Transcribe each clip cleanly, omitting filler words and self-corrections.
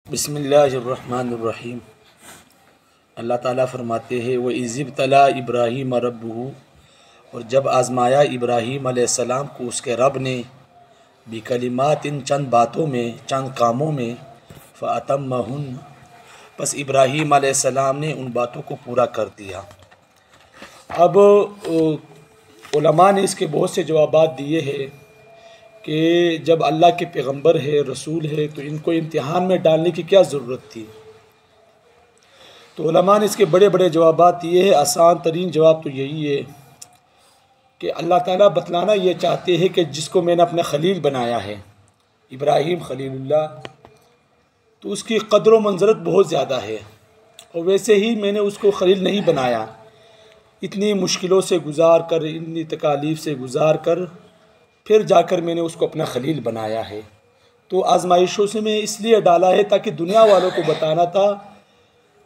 बिस्मिल्लाहिर्रहमानिर्रहीम। अल्लाह ताला फरमाते हैं व इज़िब तला इब्राहीम रब्बुहु, और जब आज़माया इब्राहीम अलैहिस्सलाम को उसके रब ने बिकलिमातिन चंद बातों में, चंद कामों में, फ़अतम्महुन, बस इब्राहीम अलैहिस्सलाम ने उन बातों को पूरा कर दिया। अब उलमा ने इसके बहुत से जवाबात दिए हैं कि जब अल्लाह के पैगंबर है, रसूल है, तो इनको इम्तिहान में डालने की क्या ज़रूरत थी। तो उलमा ने इसके बड़े बड़े जवाबात दिए हैं। आसान तरीन जवाब तो यही है कि अल्लाह ताला बतलाना ये चाहते हैं कि जिसको मैंने अपना खलील बनाया है, इब्राहीम खलीलुल्लाह, तो उसकी क़द्र व मंज़रत बहुत ज़्यादा है, और वैसे ही मैंने उसको खलील नहीं बनाया। इतनी मुश्किलों से गुज़ार कर, इतनी तकालीफ़ से गुज़ार कर, फिर जाकर मैंने उसको अपना खलील बनाया है। तो आज़माइशों से मैं इसलिए डाला है ताकि दुनिया वालों को बताना था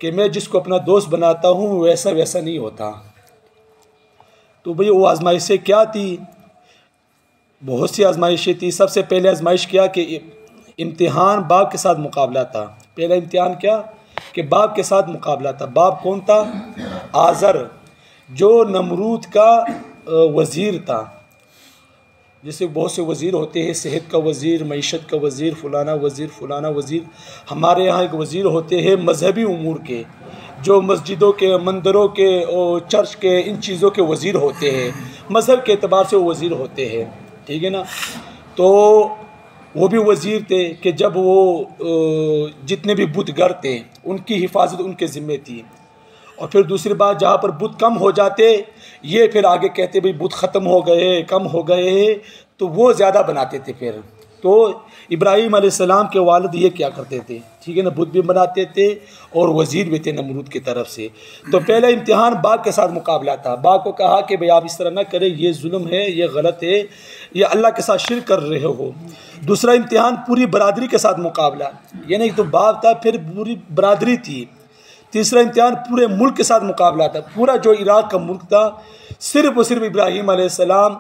कि मैं जिसको अपना दोस्त बनाता हूँ वैसा वैसा नहीं होता। तो भाई वो आज़माइशें क्या थी? बहुत सी आज़माइशें थी। सबसे पहले आज़माइश क्या कि इम्तिहान बाप के साथ मुकाबला था। पहला इम्तिहान क्या कि बाप के साथ मुकाबला था। बाप कौन था? आज़र, जो नमरूद का वज़ीर था। जैसे बहुत से वज़ीर होते हैं, सेहत का वज़ीर, मईशत का वज़ीर, फ़लाना वज़ीर, फ़लाना वज़ीर। हमारे यहाँ एक वज़ीर होते हैं मजहबी उमूर के, जो मस्जिदों के, मंदिरों के और चर्च के, इन चीज़ों के वज़ीर होते हैं। मज़हब के एतबार से वो वज़ीर होते हैं, ठीक है ना। तो वो भी वज़ीर थे कि जब वो जितने भी बुतगर थे उनकी हिफाजत उनके ज़िम्मे थी। और फिर दूसरी बात, जहाँ पर बुत कम हो जाते, ये फिर आगे कहते भाई बुत ख़त्म हो गए, कम हो गए, तो वो ज़्यादा बनाते थे फिर। तो इब्राहीम अलैहिस्सलाम के वालिद ये क्या करते थे, ठीक है ना, बुत भी बनाते थे और वज़ीर भी थे नमरूद की तरफ से। तो पहला इम्तिहान बाप के साथ मुकाबला था। बाप को कहा कि भाई आप इस तरह ना करें, ये जुल्म है, ये गलत है, ये अल्लाह के साथ शिर्क कर रहे हो। दूसरा इम्तिहान पूरी बरादरी के साथ मुकाबला, यानी तो बाप था, फिर पूरी बरादरी थी। तीसरा इम्तिहान पूरे मुल्क के साथ मुकाबला था। पूरा जो इराक़ का मुल्क था, सिर्फ़ और सिर्फ इब्राहीम अलैहिस्सलाम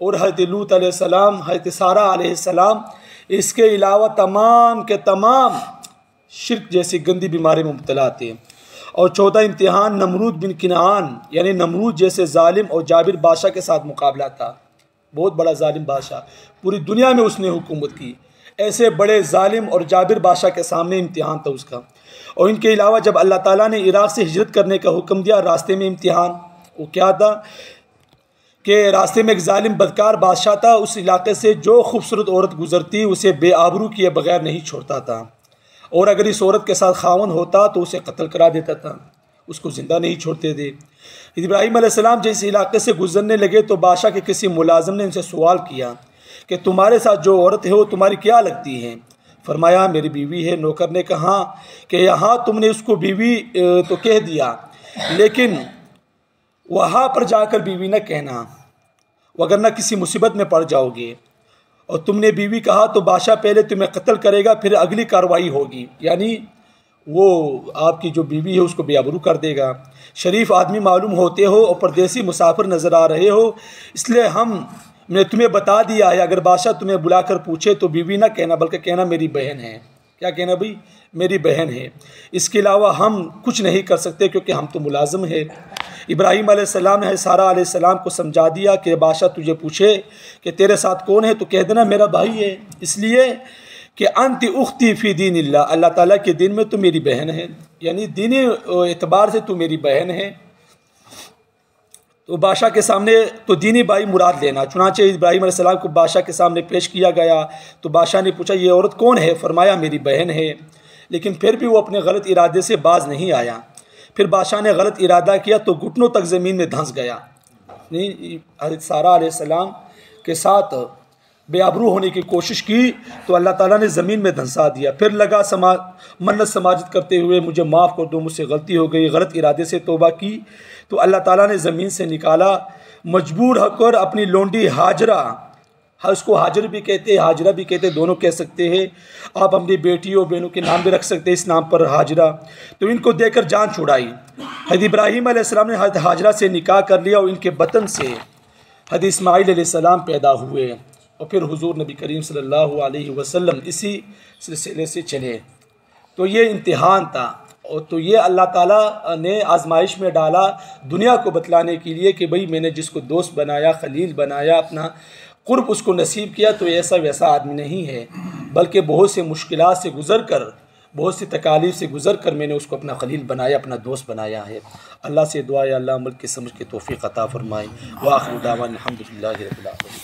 और हज़रत लूत अलैहिस्सलाम, हज़रत सारा अलैहिस्सलाम, इसके अलावा तमाम के तमाम शिर्क जैसी गंदी बीमारी में मुब्तला थे। और चौथा इम्तिहान नमरूद बिन किनान, यानी नमरूद जैसे ज़ालिम और जाबिर बादशाह के साथ मुकाबला था। बहुत बड़ा ज़ालिम बादशाह, पूरी दुनिया में उसने हुकूमत की। ऐसे बड़े ज़ालिम और जाबिर बादशाह के सामने इम्तिहान था उसका। और इनके अलावा जब अल्लाह ताला ने इराक़ से हिजरत करने का हुक्म दिया, रास्ते में इम्तिहान वो क्या था कि रास्ते में एक ज़ालिम बदकार बादशाह था। उस इलाके से जो खूबसूरत औरत गुज़रती उसे बेआबरू किए बगैर नहीं छोड़ता था, और अगर इस औरत के साथ खावन होता तो उसे कत्ल करा देता था, उसको ज़िंदा नहीं छोड़ते थे। इब्राहीम अलैहिस्सलाम जिस इलाके से गुज़रने लगे तो बादशाह के किसी मुलाजिम ने उनसे सवाल किया कि तुम्हारे साथ जो औरत है वो तुम्हारी क्या लगती है? फरमाया मेरी बीवी है। नौकर ने कहा कि यहाँ तुमने उसको बीवी तो कह दिया, लेकिन वहाँ पर जाकर बीवी न कहना, वगरना किसी मुसीबत में पड़ जाओगे। और तुमने बीवी कहा तो बादशाह पहले तुम्हें कत्ल करेगा, फिर अगली कार्रवाई होगी, यानी वो आपकी जो बीवी है उसको बेआबरू कर देगा। शरीफ आदमी मालूम होते हो और परदेसी मुसाफिर नज़र आ रहे हो, इसलिए मैंने तुम्हें बता दिया है, अगर बादशाह तुम्हें बुलाकर पूछे तो बीवी ना कहना, बल्कि कहना मेरी बहन है। क्या कहना भाई? मेरी बहन है। इसके अलावा हम कुछ नहीं कर सकते क्योंकि हम तो मुलाजिम है। इब्राहीम अलैहिस्सलाम ने सारा अलैहिस्सलाम को समझा दिया कि बादशाह तुझे पूछे कि तेरे साथ कौन है तो कह देना मेरा भाई है, इसलिए कि अंति उख्ती फ़ी दीनिल्लाह, अल्लाह ताला के दिन में तो मेरी बहन है, यानी दीनी एतबार से तो मेरी बहन है। तो बादशाह के सामने तो दीनी भाई मुराद लेना। चुनांचे इब्राहीम अलैहिस्सलाम को बादशाह के सामने पेश किया गया तो बादशाह ने पूछा ये औरत कौन है? फरमाया मेरी बहन है। लेकिन फिर भी वो अपने गलत इरादे से बाज नहीं आया। फिर बादशाह ने गलत इरादा किया तो घुटनों तक ज़मीन में धंस गया। नहीं, हज़रत सारा अलैहिस्सलाम के साथ बेआबरू होने की कोशिश की तो अल्लाह ताला ने ज़मीन में धंसा दिया। फिर लगा मन्नत समाजित करते हुए मुझे माफ़ कर दो, मुझसे गलती हो गई, गलत इरादे से तौबा की। तो अल्लाह ताला ने ज़मीन से निकाला। मजबूर होकर अपनी लोंडी हाजरा, उसको हाजर भी कहते हैं, हाजरा भी कहते हैं, दोनों कह सकते हैं। आप अपनी बेटियों बहनों के नाम भी रख सकते हैं इस नाम पर, हाजरा। तो इनको देकर जान छुड़ाई। हज़रत इब्राहीम अलैहिस्सलाम ने हज़रत हाजरा से निकाह कर लिया और इनके बतन से हज़रत इस्माईल अलैहिस्सलाम पैदा हुए। और फिर हुजूर नबी करीम सल्लल्लाहु अलैहि वसल्लम इसी सिलसिले से चले। तो ये इम्तिहान था। और तो ये अल्लाह ताला ने आजमाइश में डाला दुनिया को बतलाने के लिए कि भाई मैंने जिसको दोस्त बनाया, खलील बनाया, अपना कुर्ब उसको नसीब किया, तो ऐसा वैसा आदमी नहीं है, बल्कि बहुत से मुश्किलात से गुज़र कर, बहुत सी तकालीफ से गुज़र कर मैंने उसको अपना खलील बनाया, अपना दोस्त बनाया है। अल्लाह से दुआ है अल्लाह अमल की समझ के तौफीक अता फरमाए। व आखिर दावाना अल्हम्दुलिल्लाहि रब्बिल आलमीन।